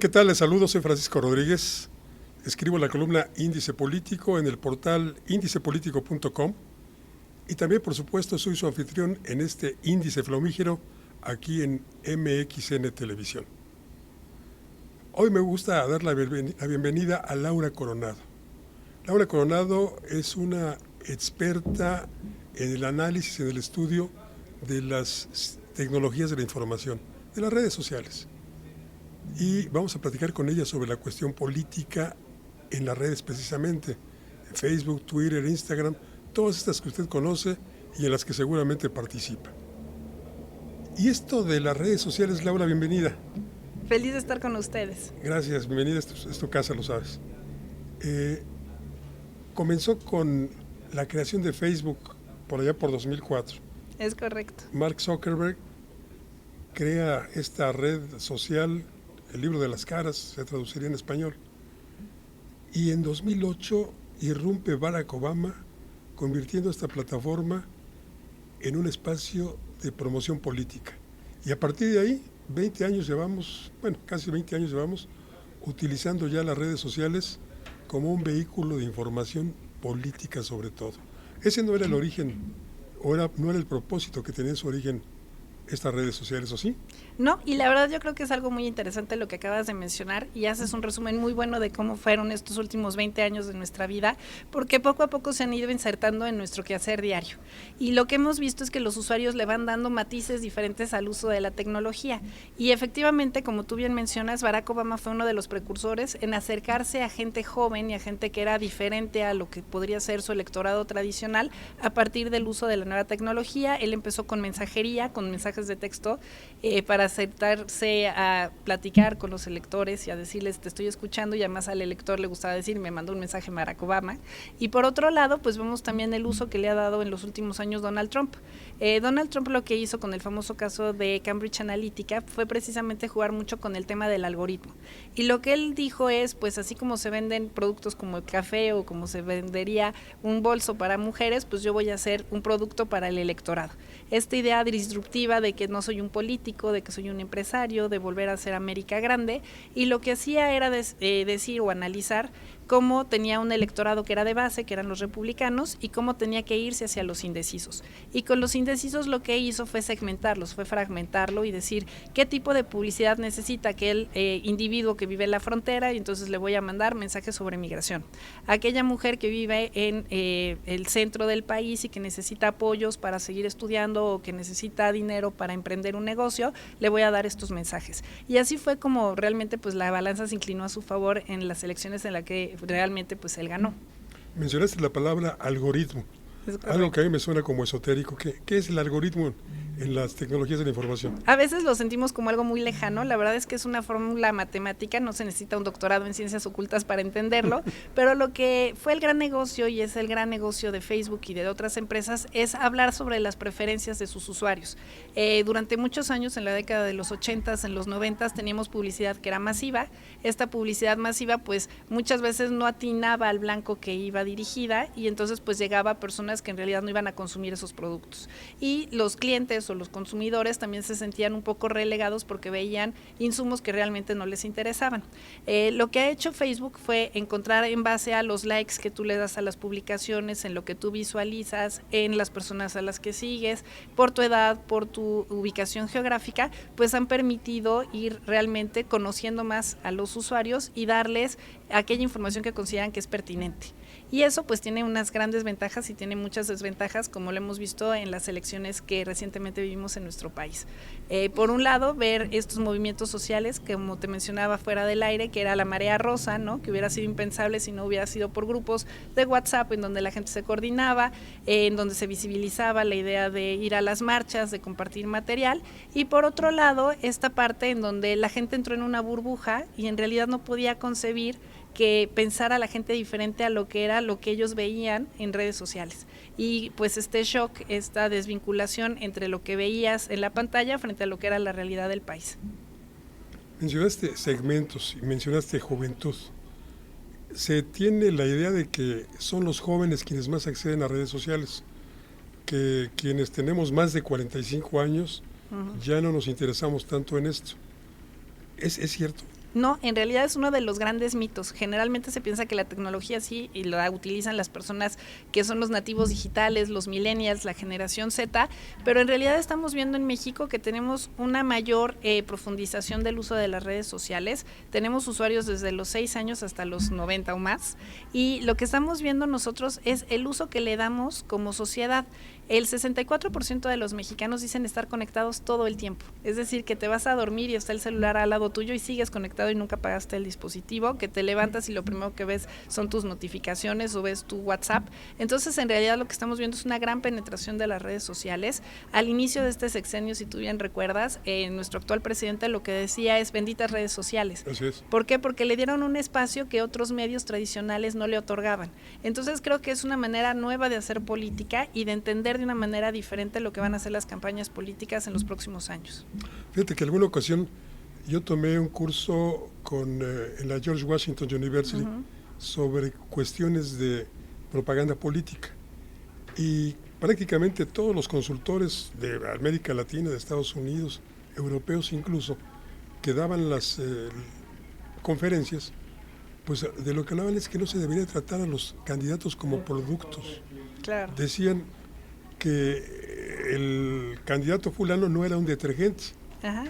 ¿qué tal? Les saludo, soy Francisco Rodríguez. Escribo la columna Índice Político en el portal índicepolitico.com y también, por supuesto, soy su anfitrión en este índice flamígero aquí en MXN Televisión. Hoy me gusta dar la bienvenida a Laura Coronado. Laura Coronado es una experta en el análisis, en el estudio de las tecnologías de la información, de las redes sociales. Y vamos a platicar con ella sobre la cuestión política en las redes precisamente, en Facebook, Twitter, Instagram, todas estas que usted conoce y en las que seguramente participa. Y esto de las redes sociales, Laura, bienvenida. Feliz de estar con ustedes. Gracias, bienvenida, es tu casa, lo sabes. Comenzó con la creación de Facebook por allá por 2004. Es correcto. Mark Zuckerberg crea esta red social, el libro de las caras, se traduciría en español. Y en 2008 irrumpe Barack Obama, convirtiendo esta plataforma en un espacio de promoción política. Y a partir de ahí, casi 20 años llevamos, utilizando ya las redes sociales como un vehículo de información política sobre todo. Ese no era el origen, no era el propósito que tenía en su origen estas redes sociales, ¿o sí? No, y la verdad yo creo que es algo muy interesante lo que acabas de mencionar y haces un resumen muy bueno de cómo fueron estos últimos 20 años de nuestra vida, porque poco a poco se han ido insertando en nuestro quehacer diario. Y lo que hemos visto es que los usuarios le van dando matices diferentes al uso de la tecnología. Y efectivamente, como tú bien mencionas, Barack Obama fue uno de los precursores en acercarse a gente joven y a gente que era diferente a lo que podría ser su electorado tradicional a partir del uso de la nueva tecnología. Él empezó con mensajería, con mensajes de texto, para acercarse a platicar con los electores y a decirles te estoy escuchando, y además al elector le gustaba decir me mandó un mensaje Barack Obama. Y por otro lado, pues vemos también el uso que le ha dado en los últimos años Donald Trump. Donald Trump lo que hizo con el famoso caso de Cambridge Analytica fue precisamente jugar mucho con el tema del algoritmo. Y lo que él dijo es, pues así como se venden productos como el café o como se vendería un bolso para mujeres, pues yo voy a hacer un producto para el electorado. Esta idea disruptiva de que no soy un político, de que soy un empresario, de volver a ser América grande, y lo que hacía era decir o analizar cómo tenía un electorado que era de base, que eran los republicanos, y cómo tenía que irse hacia los indecisos. Y con los indecisos lo que hizo fue segmentarlos, fue fragmentarlo y decir qué tipo de publicidad necesita aquel individuo que vive en la frontera, y entonces le voy a mandar mensajes sobre migración. Aquella mujer que vive en el centro del país y que necesita apoyos para seguir estudiando o que necesita dinero para emprender un negocio, le voy a dar estos mensajes. Y así fue como realmente pues la balanza se inclinó a su favor en las elecciones en las que realmente pues él ganó. Mencionaste la palabra algoritmo, algo que a mí me suena como esotérico. ¿Qué es el algoritmo en las tecnologías de la información? A veces lo sentimos como algo muy lejano, la verdad es que es una fórmula matemática, no se necesita un doctorado en ciencias ocultas para entenderlo, pero lo que fue el gran negocio y es el gran negocio de Facebook y de otras empresas es hablar sobre las preferencias de sus usuarios. Durante muchos años, en la década de los 80s, en los 90s, teníamos publicidad que era masiva. Esta publicidad masiva pues muchas veces no atinaba al blanco que iba dirigida y entonces pues llegaba a personas que en realidad no iban a consumir esos productos. Y los clientes o los consumidores también se sentían un poco relegados porque veían insumos que realmente no les interesaban. Lo que ha hecho Facebook fue encontrar en base a los likes que tú le das a las publicaciones, en lo que tú visualizas, en las personas a las que sigues, por tu edad, por tu ubicación geográfica, pues han permitido ir realmente conociendo más a los usuarios y darles aquella información que consideran que es pertinente. Y eso pues tiene unas grandes ventajas y tiene muchas desventajas, como lo hemos visto en las elecciones que recientemente vivimos en nuestro país. Por un lado, ver estos movimientos sociales, como te mencionaba fuera del aire, que era la marea rosa, ¿no? Que hubiera sido impensable si no hubiera sido por grupos de WhatsApp en donde la gente se coordinaba, en donde se visibilizaba la idea de ir a las marchas, de compartir material. Y por otro lado, esta parte en donde la gente entró en una burbuja y en realidad no podía concebir que pensara la gente diferente a lo que era lo que ellos veían en redes sociales. Y pues este shock, esta desvinculación entre lo que veías en la pantalla frente a lo que era la realidad del país. Mencionaste segmentos y mencionaste juventud. Se tiene la idea de que son los jóvenes quienes más acceden a redes sociales, que quienes tenemos más de 45 años ya no nos interesamos tanto en esto. ¿Es cierto? No, en realidad es uno de los grandes mitos. Generalmente se piensa que la tecnología sí y la utilizan las personas que son los nativos digitales, los millennials, la generación Z, pero en realidad estamos viendo en México que tenemos una mayor profundización del uso de las redes sociales. Tenemos usuarios desde los 6 años hasta los 90 o más, y lo que estamos viendo nosotros es el uso que le damos como sociedad. El 64% de los mexicanos dicen estar conectados todo el tiempo, es decir, que te vas a dormir y está el celular al lado tuyo y sigues conectado y nunca apagaste el dispositivo, que te levantas y lo primero que ves son tus notificaciones o ves tu WhatsApp. Entonces, en realidad lo que estamos viendo es una gran penetración de las redes sociales. Al inicio de este sexenio, si tú bien recuerdas, nuestro actual presidente lo que decía es benditas redes sociales. Así es. ¿Por qué? Porque le dieron un espacio que otros medios tradicionales no le otorgaban. Entonces, creo que es una manera nueva de hacer política y de entender de una manera diferente lo que van a hacer las campañas políticas en los próximos años. Fíjate que en alguna ocasión yo tomé un curso en la George Washington University sobre cuestiones de propaganda política, y prácticamente todos los consultores de América Latina, de Estados Unidos, europeos incluso, que daban las conferencias, pues de lo que hablaban es que no se debería tratar a los candidatos como productos. Claro. Decían que el candidato fulano no era un detergente. Ajá.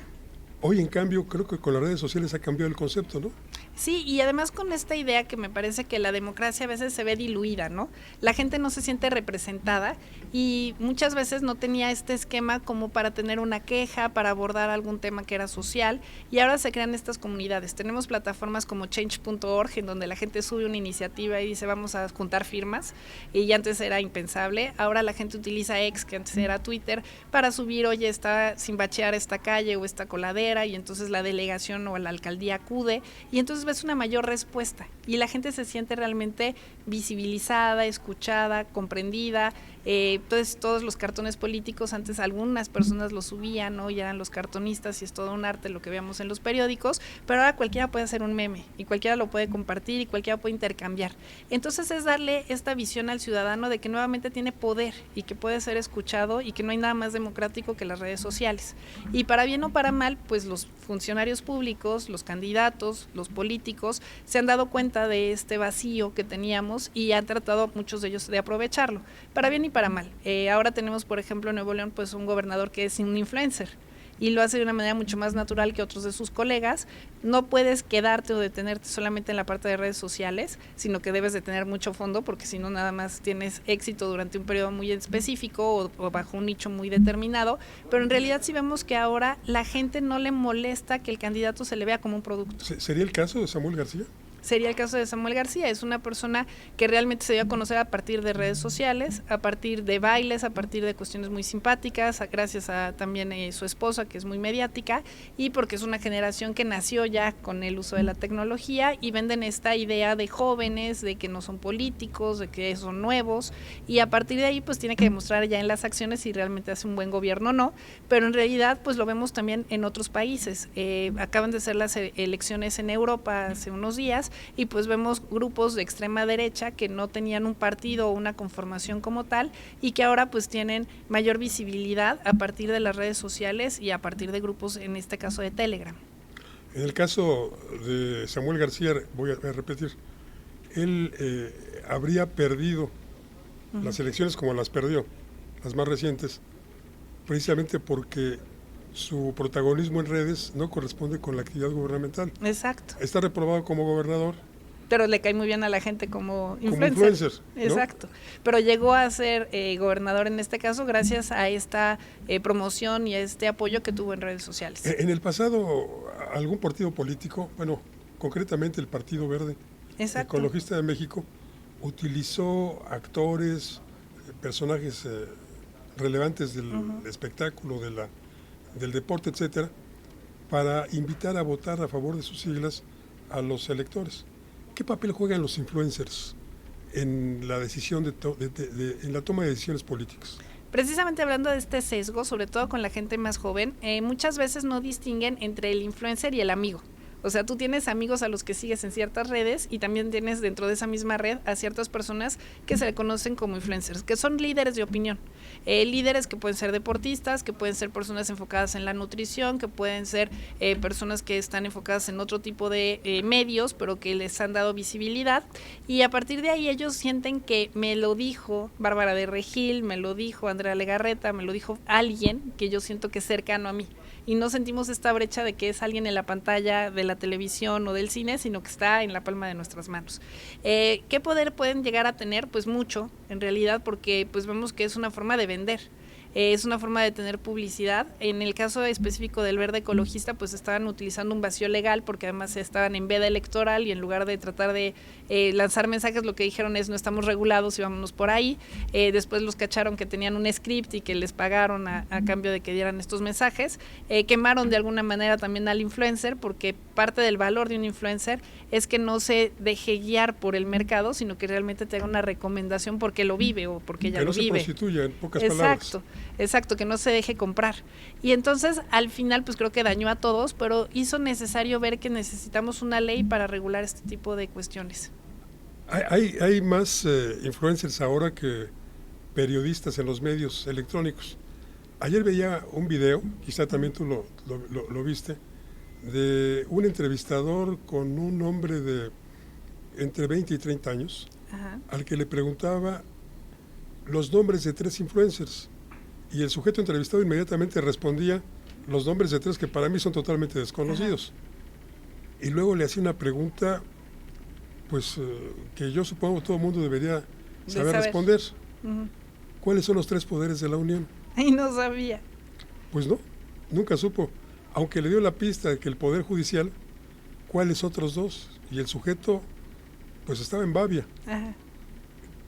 Hoy, en cambio, creo que con las redes sociales ha cambiado el concepto, ¿no? Sí, y además con esta idea que me parece que la democracia a veces se ve diluida, ¿no? La gente no se siente representada y muchas veces no tenía este esquema como para tener una queja, para abordar algún tema que era social, y ahora se crean estas comunidades. Tenemos plataformas como change.org en donde la gente sube una iniciativa y dice vamos a juntar firmas, y antes era impensable. Ahora la gente utiliza X, que antes era Twitter, para subir, oye, está sin bachear esta calle o esta coladera, y entonces la delegación o la alcaldía acude, y entonces ves una mayor respuesta y la gente se siente realmente visibilizada, escuchada, comprendida. Entonces todos los cartones políticos, antes algunas personas los subían, ¿no? Y eran los cartonistas y es todo un arte lo que veamos en los periódicos, pero ahora cualquiera puede hacer un meme y cualquiera lo puede compartir y cualquiera puede intercambiar. Entonces es darle esta visión al ciudadano de que nuevamente tiene poder y que puede ser escuchado y que no hay nada más democrático que las redes sociales. Y para bien o para mal, pues los funcionarios públicos, los candidatos, los políticos se han dado cuenta de este vacío que teníamos y han tratado muchos de ellos de aprovecharlo, para bien y para mal. Ahora tenemos, por ejemplo, en Nuevo León, pues un gobernador que es un influencer y lo hace de una manera mucho más natural que otros de sus colegas. No puedes quedarte o detenerte solamente en la parte de redes sociales, sino que debes de tener mucho fondo, porque si no nada más tienes éxito durante un periodo muy específico o bajo un nicho muy determinado, pero en realidad sí vemos que ahora la gente no le molesta que el candidato se le vea como un producto. ¿Sería el caso de Samuel García? Sería el caso de Samuel García. Es una persona que realmente se dio a conocer a partir de redes sociales, a partir de bailes, a partir de cuestiones muy simpáticas, gracias a también su esposa, que es muy mediática, y porque es una generación que nació ya con el uso de la tecnología y venden esta idea de jóvenes, de que no son políticos, de que son nuevos, y a partir de ahí pues tiene que demostrar ya en las acciones si realmente hace un buen gobierno o no, pero en realidad pues lo vemos también en otros países. Acaban de ser las elecciones en Europa hace unos días, y pues vemos grupos de extrema derecha que no tenían un partido o una conformación como tal y que ahora pues tienen mayor visibilidad a partir de las redes sociales y a partir de grupos, en este caso de Telegram. En el caso de Samuel García, voy a repetir, él habría perdido las elecciones como las perdió, las más recientes, precisamente porque su protagonismo en redes no corresponde con la actividad gubernamental. Exacto. Está reprobado como gobernador. Pero le cae muy bien a la gente como influencer. ¿No? Exacto. Pero llegó a ser gobernador en este caso gracias a esta promoción y a este apoyo que tuvo en redes sociales. En el pasado, algún partido político, bueno, concretamente el Partido Verde, Exacto, Ecologista de México, utilizó actores, personajes relevantes del espectáculo, del deporte, etcétera, para invitar a votar a favor de sus siglas a los electores. ¿Qué papel juegan los influencers en la decisión en la toma de decisiones políticas? Precisamente hablando de este sesgo, sobre todo con la gente más joven, muchas veces no distinguen entre el influencer y el amigo. O sea, tú tienes amigos a los que sigues en ciertas redes y también tienes dentro de esa misma red a ciertas personas que se le conocen como influencers, que son líderes de opinión. Líderes que pueden ser deportistas, que pueden ser personas enfocadas en la nutrición, que pueden ser personas que están enfocadas en otro tipo de medios, pero que les han dado visibilidad. Y a partir de ahí ellos sienten que me lo dijo Bárbara de Regil, me lo dijo Andrea Legarreta, me lo dijo alguien que yo siento que es cercano a mí. Y no sentimos esta brecha de que es alguien en la pantalla de la televisión o del cine, sino que está en la palma de nuestras manos. ¿Qué poder pueden llegar a tener? Pues mucho, en realidad, porque pues vemos que es una forma de vender. Es una forma de tener publicidad. En el caso específico del verde ecologista, pues estaban utilizando un vacío legal porque además estaban en veda electoral y en lugar de tratar de lanzar mensajes, lo que dijeron es no estamos regulados y vámonos por ahí. Después los cacharon que tenían un script y que les pagaron a cambio de que dieran estos mensajes. Quemaron de alguna manera también al influencer, porque parte del valor de un influencer es que no se deje guiar por el mercado, sino que realmente te haga una recomendación porque lo vive o porque ella lo vive. Que no se prostituya, en pocas palabras. Exacto, que no se deje comprar. Y entonces, al final, pues creo que dañó a todos, pero hizo necesario ver que necesitamos una ley para regular este tipo de cuestiones. Hay más influencers ahora que periodistas en los medios electrónicos. Ayer veía un video, quizá también tú lo viste, de un entrevistador con un hombre de entre 20 y 30 años, ajá, al que le preguntaba los nombres de 3 influencers. Y el sujeto entrevistado inmediatamente respondía los nombres de 3 que para mí son totalmente desconocidos. Ajá. Y luego le hacía una pregunta, pues que yo supongo todo el mundo debería saber responder. Uh-huh. ¿Cuáles son los 3 poderes de la Unión? Ay, no sabía. Pues no, nunca supo. Aunque le dio la pista de que el Poder Judicial, ¿cuáles otros 2? Y el sujeto, pues estaba en babia. Ajá.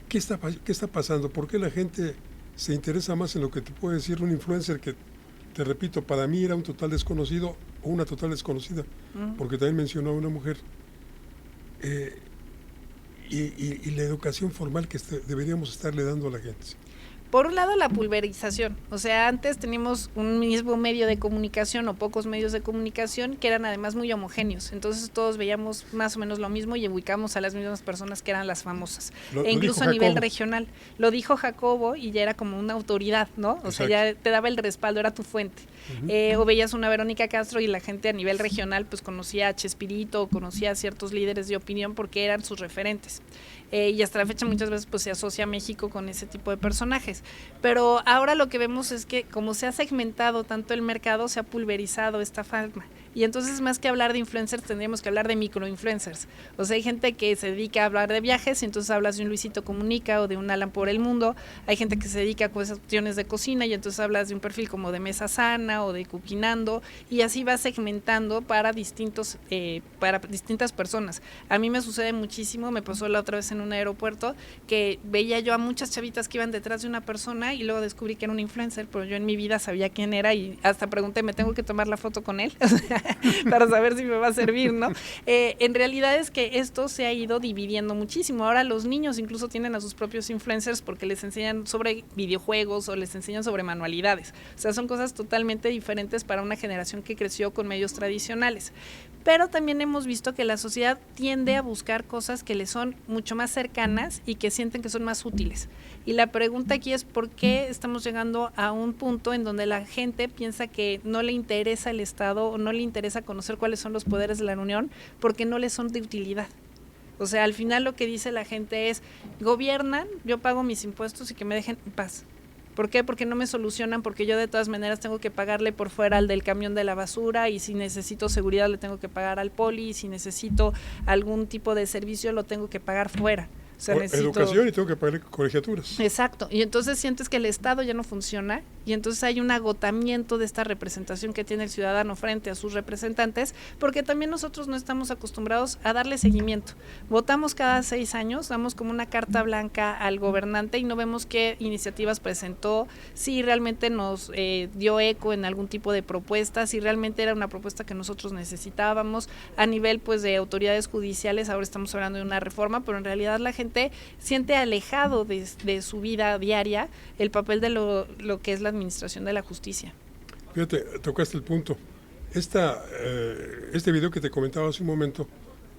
¿Qué está pasando? ¿Por qué la gente se interesa más en lo que te puede decir un influencer que, te repito, para mí era un total desconocido o una total desconocida, porque también mencionó a una mujer, y la educación formal que deberíamos estarle dando a la gente? Por un lado, la pulverización. O sea, antes teníamos un mismo medio de comunicación o pocos medios de comunicación que eran además muy homogéneos. Entonces todos veíamos más o menos lo mismo y ubicamos a las mismas personas que eran las famosas. E incluso a nivel regional. Lo dijo Jacobo y ya era como una autoridad, ¿no? O sea, ya te daba el respaldo, era tu fuente. Uh-huh. O veías una Verónica Castro y la gente a nivel regional pues conocía a Chespirito, conocía a ciertos líderes de opinión porque eran sus referentes. Y hasta la fecha muchas veces pues se asocia a México con ese tipo de personajes. Pero ahora lo que vemos es que como se ha segmentado tanto el mercado, se ha pulverizado esta fama. Y entonces más que hablar de influencers tendríamos que hablar de microinfluencers. O sea, hay gente que se dedica a hablar de viajes y entonces hablas de un Luisito Comunica o de un Alan por el Mundo. Hay gente que se dedica a cuestiones de cocina y entonces hablas de un perfil como de Mesa Sana o de Cuquinando, y así va segmentando para distintas personas. A mí me sucede muchísimo, me pasó la otra vez en un aeropuerto que veía yo a muchas chavitas que iban detrás de una persona y luego descubrí que era un influencer, pero yo en mi vida sabía quién era y hasta pregunté, ¿me tengo que tomar la foto con él? Para saber si me va a servir, ¿no? En realidad es que esto se ha ido dividiendo muchísimo. Ahora los niños incluso tienen a sus propios influencers porque les enseñan sobre videojuegos o les enseñan sobre manualidades. O sea, son cosas totalmente diferentes para una generación que creció con medios tradicionales. Pero también hemos visto que la sociedad tiende a buscar cosas que le son mucho más cercanas y que sienten que son más útiles. Y la pregunta aquí es ¿por qué estamos llegando a un punto en donde la gente piensa que no le interesa el Estado o no le interesa conocer cuáles son los poderes de la Unión porque no les son de utilidad? O sea, al final lo que dice la gente es, gobiernan, yo pago mis impuestos y que me dejen en paz. ¿Por qué? Porque no me solucionan, porque yo de todas maneras tengo que pagarle por fuera al del camión de la basura y si necesito seguridad le tengo que pagar al poli y si necesito algún tipo de servicio lo tengo que pagar fuera. O sea, educación y tengo que pagar colegiaturas. Exacto, y entonces sientes que el Estado ya no funciona y entonces hay un agotamiento de esta representación que tiene el ciudadano frente a sus representantes, porque también nosotros no estamos acostumbrados a darle seguimiento. Votamos cada 6 años, damos como una carta blanca al gobernante y no vemos qué iniciativas presentó, si realmente nos dio eco en algún tipo de propuesta, si realmente era una propuesta que nosotros necesitábamos. A nivel pues de autoridades judiciales, ahora estamos hablando de una reforma, pero en realidad la gente siente alejado de su vida diaria el papel de lo que es la administración de la justicia. Fíjate, tocaste el punto. Este video que te comentaba hace un momento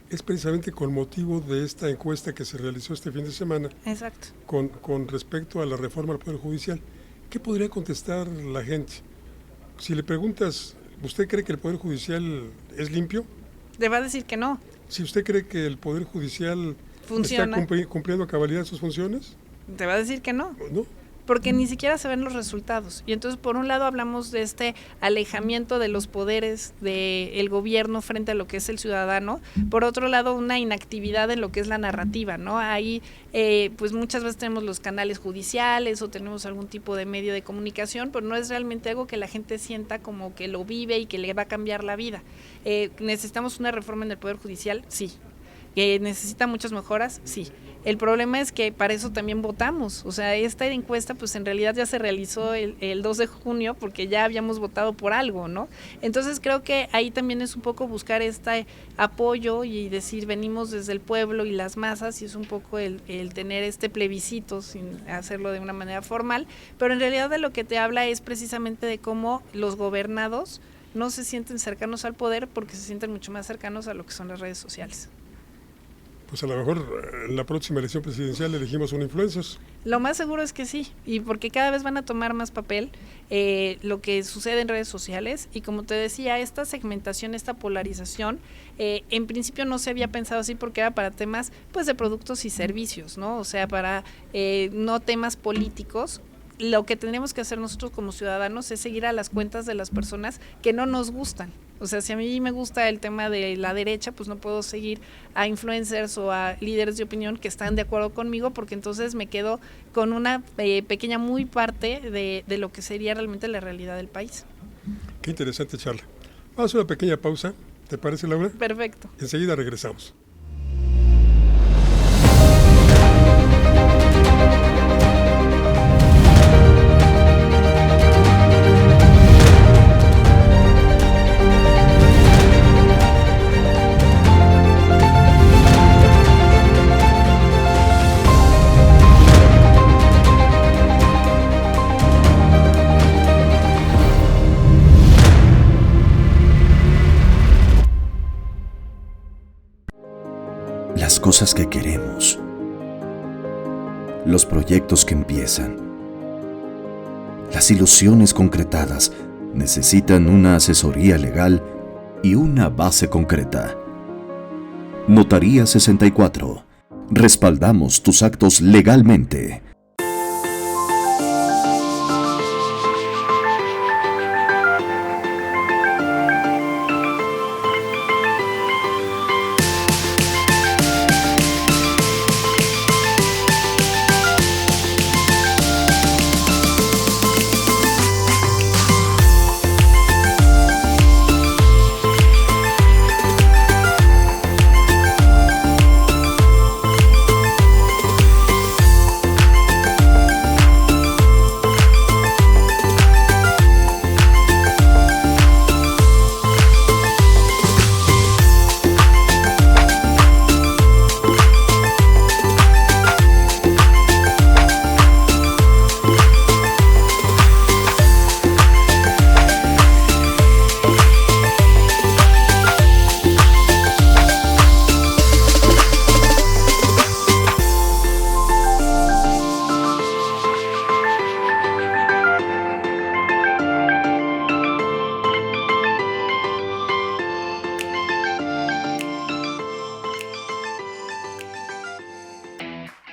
es precisamente con motivo de esta encuesta que se realizó este fin de semana. Exacto. Con respecto a la reforma al Poder Judicial. ¿Qué podría contestar la gente? Si le preguntas, ¿usted cree que el Poder Judicial es limpio? Le va a decir que no. Si usted cree que el Poder Judicial funciona, está cumpliendo a cabalidad sus funciones, te va a decir que no. ¿No? Porque ni siquiera se ven los resultados. Y entonces, por un lado, hablamos de este alejamiento de los poderes del gobierno frente a lo que es el ciudadano. Por otro lado, una inactividad en lo que es la narrativa, ¿no? Ahí, pues muchas veces tenemos los canales judiciales o tenemos algún tipo de medio de comunicación, pero no es realmente algo que la gente sienta como que lo vive y que le va a cambiar la vida. ¿Necesitamos una reforma en el Poder Judicial? Sí. ¿Que necesita muchas mejoras? Sí. El problema es que para eso también votamos. O sea, esta encuesta pues en realidad ya se realizó el 2 de junio porque ya habíamos votado por algo, ¿no? Entonces creo que ahí también es un poco buscar este apoyo y decir venimos desde el pueblo y las masas, y es un poco el tener este plebiscito sin hacerlo de una manera formal, pero en realidad de lo que te habla es precisamente de cómo los gobernados no se sienten cercanos al poder porque se sienten mucho más cercanos a lo que son las redes sociales. Pues a lo mejor en la próxima elección presidencial elegimos un influencer. Lo más seguro es que sí, y porque cada vez van a tomar más papel lo que sucede en redes sociales, y como te decía, esta segmentación, esta polarización, en principio no se había pensado así porque era para temas pues de productos y servicios, ¿no? O sea, para no temas políticos. Lo que tenemos que hacer nosotros como ciudadanos es seguir a las cuentas de las personas que no nos gustan. O sea, si a mí me gusta el tema de la derecha, pues no puedo seguir a influencers o a líderes de opinión que están de acuerdo conmigo, porque entonces me quedo con una pequeña muy parte de lo que sería realmente la realidad del país. Qué interesante charla. Vamos a hacer una pequeña pausa, ¿te parece, Laura? Perfecto. Enseguida regresamos. Las cosas que queremos, los proyectos que empiezan, las ilusiones concretadas necesitan una asesoría legal y una base concreta. Notaría 64. Respaldamos tus actos legalmente.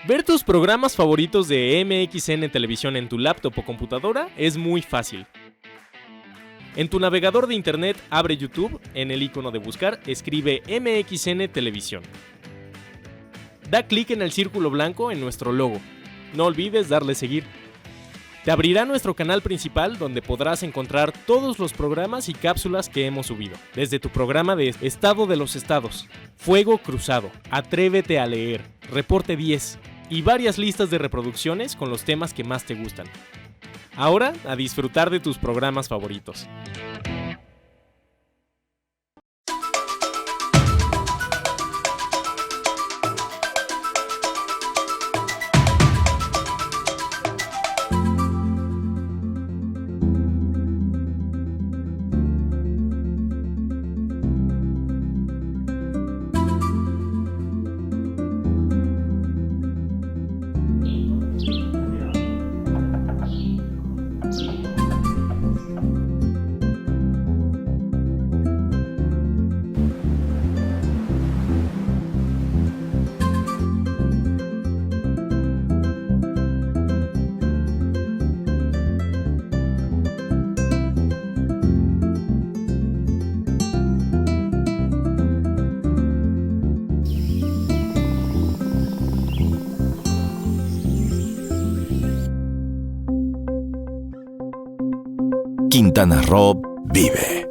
Ver tus programas favoritos de MXN Televisión en tu laptop o computadora es muy fácil. En tu navegador de internet abre YouTube, en el icono de buscar escribe MXN Televisión. Da clic en el círculo blanco en nuestro logo. No olvides darle seguir. Te abrirá nuestro canal principal donde podrás encontrar todos los programas y cápsulas que hemos subido. Desde tu programa de Estado de los Estados, Fuego Cruzado, Atrévete a Leer, Reporte 10 y varias listas de reproducciones con los temas que más te gustan. Ahora, a disfrutar de tus programas favoritos. Quintana Roo vive.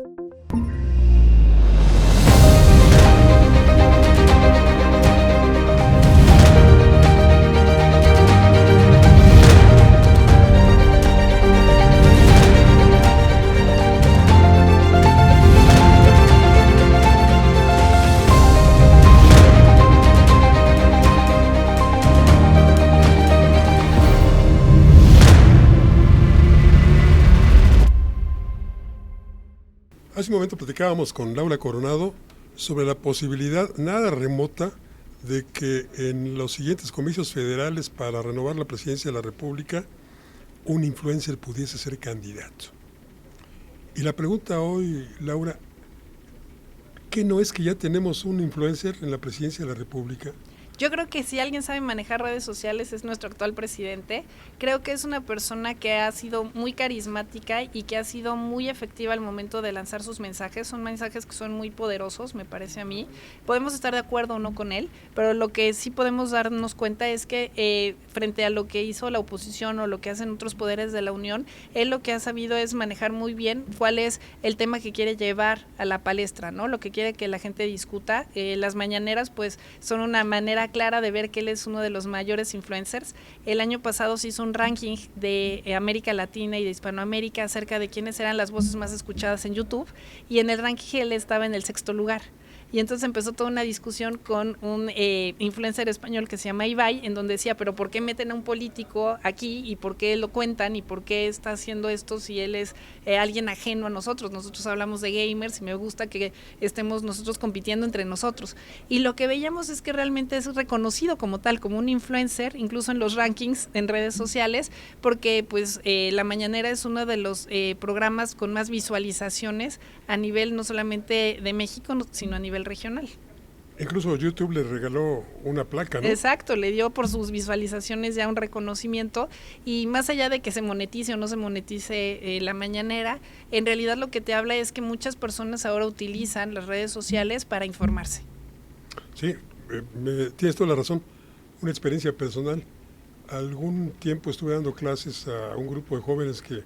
Hace un momento platicábamos con Laura Coronado sobre la posibilidad nada remota de que en los siguientes comicios federales para renovar la presidencia de la República un influencer pudiese ser candidato. Y la pregunta hoy, Laura, ¿qué no es que ya tenemos un influencer en la presidencia de la República? Yo creo que si alguien sabe manejar redes sociales es nuestro actual presidente. Creo que es una persona que ha sido muy carismática y que ha sido muy efectiva al momento de lanzar sus mensajes. Son mensajes que son muy poderosos, me parece a mí. Podemos estar de acuerdo o no con él, pero lo que sí podemos darnos cuenta es que frente a lo que hizo la oposición o lo que hacen otros poderes de la Unión, él lo que ha sabido es manejar muy bien cuál es el tema que quiere llevar a la palestra, ¿no? Lo que quiere que la gente discuta. Las mañaneras pues son una manera clara de ver que él es uno de los mayores influencers. El año pasado se hizo un ranking de América Latina y de Hispanoamérica acerca de quiénes eran las voces más escuchadas en YouTube, y en el ranking él estaba en el 6º lugar. Y entonces empezó toda una discusión con un influencer español que se llama Ibai, en donde decía, pero ¿por qué meten a un político aquí y por qué lo cuentan y por qué está haciendo esto si él es alguien ajeno a nosotros? Nosotros hablamos de gamers y me gusta que estemos nosotros compitiendo entre nosotros. Y lo que veíamos es que realmente es reconocido como tal, como un influencer, incluso en los rankings en redes sociales, porque pues La Mañanera es uno de los programas con más visualizaciones a nivel no solamente de México, sino a nivel regional. Incluso YouTube le regaló una placa, ¿no? Exacto, le dio por sus visualizaciones ya un reconocimiento, y más allá de que se monetice o no se monetice La Mañanera, en realidad lo que te habla es que muchas personas ahora utilizan las redes sociales para informarse. Sí, tienes toda la razón. Una experiencia personal. Algún tiempo estuve dando clases a un grupo de jóvenes que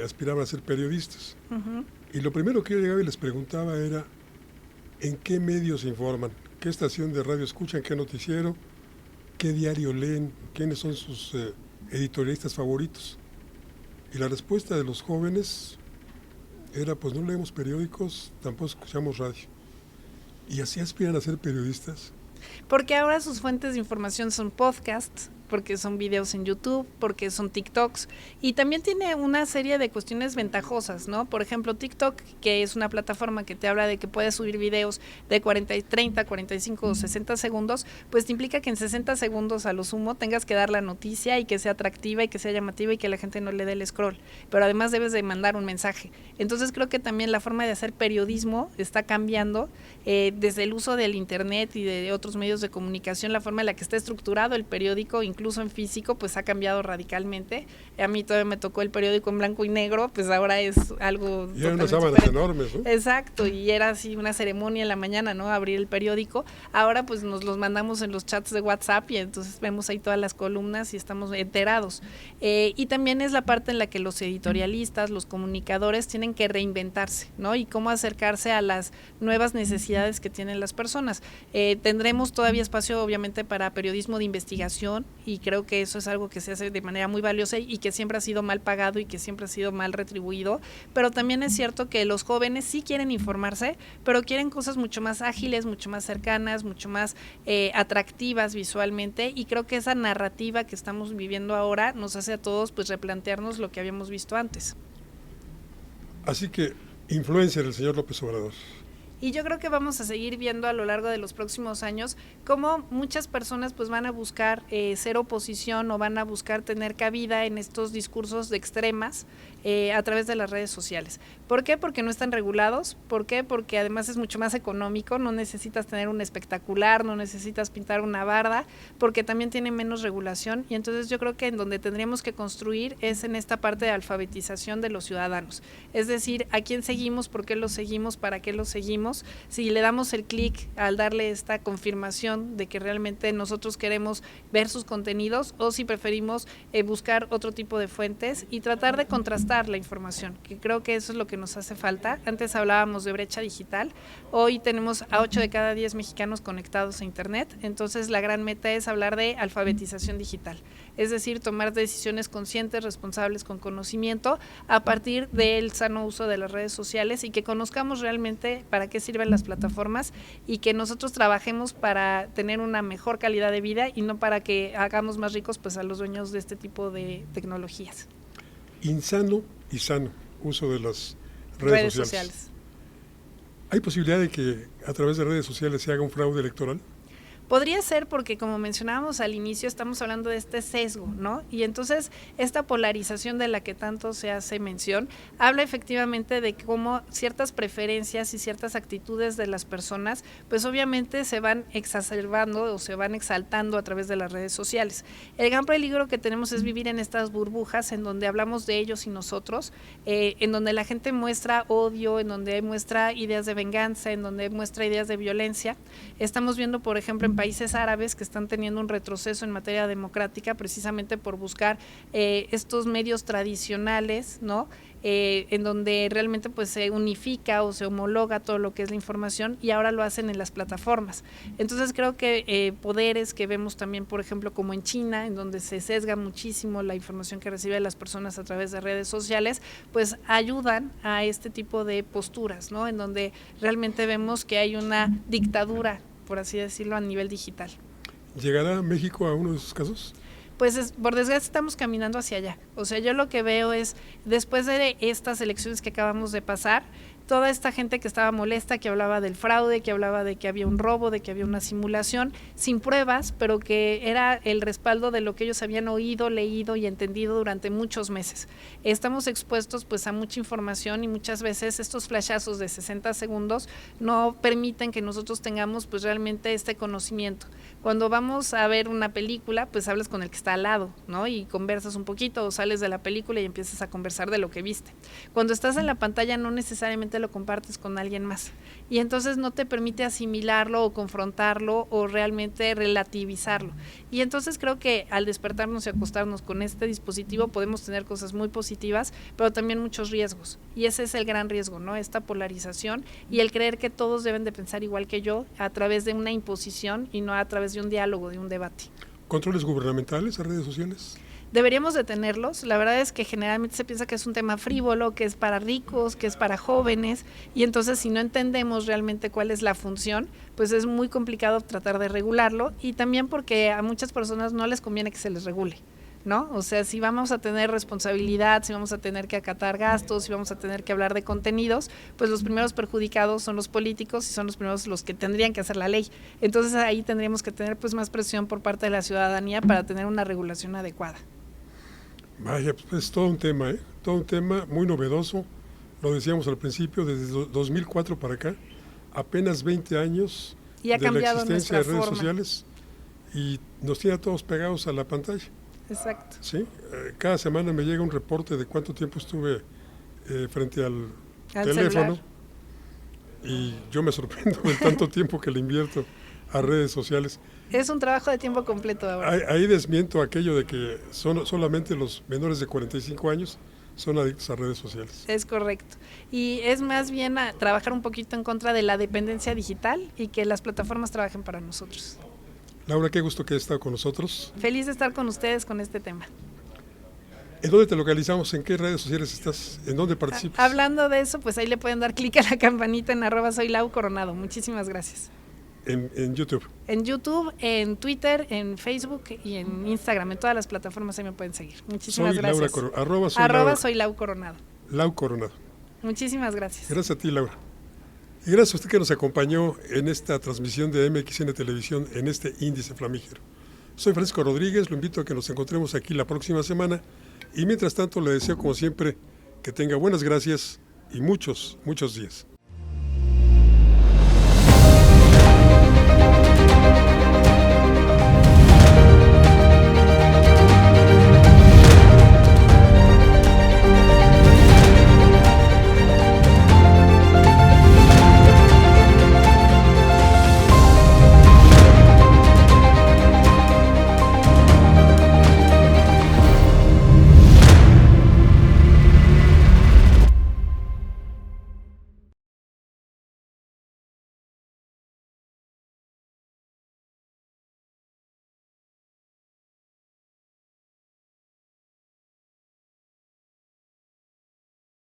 aspiraban a ser periodistas. Uh-huh. Y lo primero que yo llegaba y les preguntaba era ¿en qué medios se informan? ¿Qué estación de radio escuchan? ¿Qué noticiero? ¿Qué diario leen? ¿Quiénes son sus editorialistas favoritos? Y la respuesta de los jóvenes era, pues no leemos periódicos, tampoco escuchamos radio. ¿Y así aspiran a ser periodistas? Porque ahora sus fuentes de información son podcasts, porque son videos en YouTube, porque son TikToks, y también tiene una serie de cuestiones ventajosas, ¿no? Por ejemplo, TikTok, que es una plataforma que te habla de que puedes subir videos de 30, 45 o 60 segundos, pues te implica que en 60 segundos a lo sumo tengas que dar la noticia y que sea atractiva y que sea llamativa y que la gente no le dé el scroll, pero además debes de mandar un mensaje. Entonces creo que también la forma de hacer periodismo está cambiando desde el uso del internet y de otros medios de comunicación. La forma en la que está estructurado el periódico, incluso en físico, pues ha cambiado radicalmente. A mí todavía me tocó el periódico en blanco y negro, pues ahora es algo y eran unas sábanas enormes, ¿no? Exacto, y era así una ceremonia en la mañana, ¿no? Abrir el periódico. Ahora pues nos los mandamos en los chats de WhatsApp y entonces vemos ahí todas las columnas y estamos enterados. Y también es la parte en la que los editorialistas, los comunicadores tienen que reinventarse, ¿no? Y cómo acercarse a las nuevas necesidades que tienen las personas. Tendremos todavía espacio, obviamente, para periodismo de investigación, y creo que eso es algo que se hace de manera muy valiosa y que siempre ha sido mal pagado y que siempre ha sido mal retribuido, pero también es cierto que los jóvenes sí quieren informarse, pero quieren cosas mucho más ágiles, mucho más cercanas, mucho más atractivas visualmente, y creo que esa narrativa que estamos viviendo ahora nos hace a todos pues replantearnos lo que habíamos visto antes. Así que, influencer el señor López Obrador. Y yo creo que vamos a seguir viendo a lo largo de los próximos años cómo muchas personas pues van a buscar ser oposición o van a buscar tener cabida en estos discursos de extremas a través de las redes sociales. ¿Por qué? Porque no están regulados. ¿Por qué? Porque además es mucho más económico, no necesitas tener un espectacular, no necesitas pintar una barda, porque también tiene menos regulación, y entonces yo creo que en donde tendríamos que construir es en esta parte de alfabetización de los ciudadanos. Es decir, ¿a quién seguimos? ¿Por qué lo seguimos? ¿Para qué lo seguimos? Si le damos el clic al darle esta confirmación de que realmente nosotros queremos ver sus contenidos, o si preferimos buscar otro tipo de fuentes y tratar de contrastar contrastar la información, que creo que eso es lo que nos hace falta. Antes hablábamos de brecha digital, hoy tenemos a 8 de cada 10 mexicanos conectados a Internet, entonces la gran meta es hablar de alfabetización digital, es decir, tomar decisiones conscientes, responsables, con conocimiento, a partir del sano uso de las redes sociales y que conozcamos realmente para qué sirven las plataformas y que nosotros trabajemos para tener una mejor calidad de vida y no para que hagamos más ricos pues a los dueños de este tipo de tecnologías. Insano y sano uso de las redes sociales. ¿Hay posibilidad de que a través de redes sociales se haga un fraude electoral? Podría ser porque, como mencionábamos al inicio, estamos hablando de este sesgo, ¿no? Y entonces esta polarización de la que tanto se hace mención habla efectivamente de cómo ciertas preferencias y ciertas actitudes de las personas pues obviamente se van exacerbando o se van exaltando a través de las redes sociales. El gran peligro que tenemos es vivir en estas burbujas en donde hablamos de ellos y nosotros, en donde la gente muestra odio, en donde muestra ideas de venganza, en donde muestra ideas de violencia. Estamos viendo, por ejemplo, en países árabes que están teniendo un retroceso en materia democrática precisamente por buscar estos medios tradicionales, ¿no? En donde realmente pues se unifica o se homologa todo lo que es la información y ahora lo hacen en las plataformas. Entonces creo que poderes que vemos también, por ejemplo, como en China, en donde se sesga muchísimo la información que reciben las personas a través de redes sociales, pues ayudan a este tipo de posturas, ¿no? En donde realmente vemos que hay una dictadura, por así decirlo, a nivel digital. ¿Llegará México a uno de esos casos? Pues por desgracia estamos caminando hacia allá. O sea, yo lo que veo es, después de estas elecciones que acabamos de pasar, toda esta gente que estaba molesta, que hablaba del fraude, que hablaba de que había un robo, de que había una simulación, sin pruebas, pero que era el respaldo de lo que ellos habían oído, leído y entendido durante muchos meses. Estamos expuestos pues a mucha información y muchas veces estos flashazos de 60 segundos no permiten que nosotros tengamos pues realmente este conocimiento. Cuando vamos a ver una película, pues hablas con el que está al lado, ¿no? Y conversas un poquito o sales de la película y empiezas a conversar de lo que viste. Cuando estás en la pantalla no necesariamente lo compartes con alguien más y entonces no te permite asimilarlo o confrontarlo o realmente relativizarlo. Y entonces creo que al despertarnos y acostarnos con este dispositivo podemos tener cosas muy positivas, pero también muchos riesgos. Y ese es el gran riesgo, ¿no? Esta polarización y el creer que todos deben de pensar igual que yo a través de una imposición y no a través de un diálogo, de un debate. ¿Controles gubernamentales a redes sociales? Deberíamos de tenerlos. La verdad es que generalmente se piensa que es un tema frívolo, que es para ricos, que es para jóvenes, y entonces si no entendemos realmente cuál es la función, pues es muy complicado tratar de regularlo, y también porque a muchas personas no les conviene que se les regule, ¿no? O sea, si vamos a tener responsabilidad, si vamos a tener que acatar gastos, si vamos a tener que hablar de contenidos, pues los primeros perjudicados son los políticos y son los primeros los que tendrían que hacer la ley. Entonces ahí tendríamos que tener pues más presión por parte de la ciudadanía para tener una regulación adecuada. Vaya, pues es todo un tema, ¿eh? Todo un tema muy novedoso. Lo decíamos al principio, desde 2004 para acá, apenas 20 años y ha de la cambiado existencia de redes forma. sociales y nos tiene a todos pegados a la pantalla. Exacto. ¿Sí? Cada semana me llega un reporte de cuánto tiempo estuve frente al teléfono celular. Y yo me sorprendo de tanto tiempo que le invierto a redes sociales. Es un trabajo de tiempo completo ahora. Ahí desmiento aquello de que solamente los menores de 45 años son adictos a redes sociales. Es correcto. Y es más bien a trabajar un poquito en contra de la dependencia digital y que las plataformas trabajen para nosotros. Laura, qué gusto que hayas estado con nosotros. Feliz de estar con ustedes con este tema. ¿En dónde te localizamos? ¿En qué redes sociales estás? ¿En dónde participas? Hablando de eso, pues ahí le pueden dar clic a la campanita en @soyLauCoronado. Muchísimas gracias. En YouTube. En YouTube, en Twitter, en Facebook y en Instagram, en todas las plataformas ahí me pueden seguir. Muchísimas gracias. Soy Lau Coronado. Lau Coronado. Muchísimas gracias. Gracias a ti, Laura. Y gracias a usted que nos acompañó en esta transmisión de MXN Televisión en este índice flamígero. Soy Francisco Rodríguez, lo invito a que nos encontremos aquí la próxima semana y mientras tanto le deseo como siempre que tenga buenas gracias y muchos días.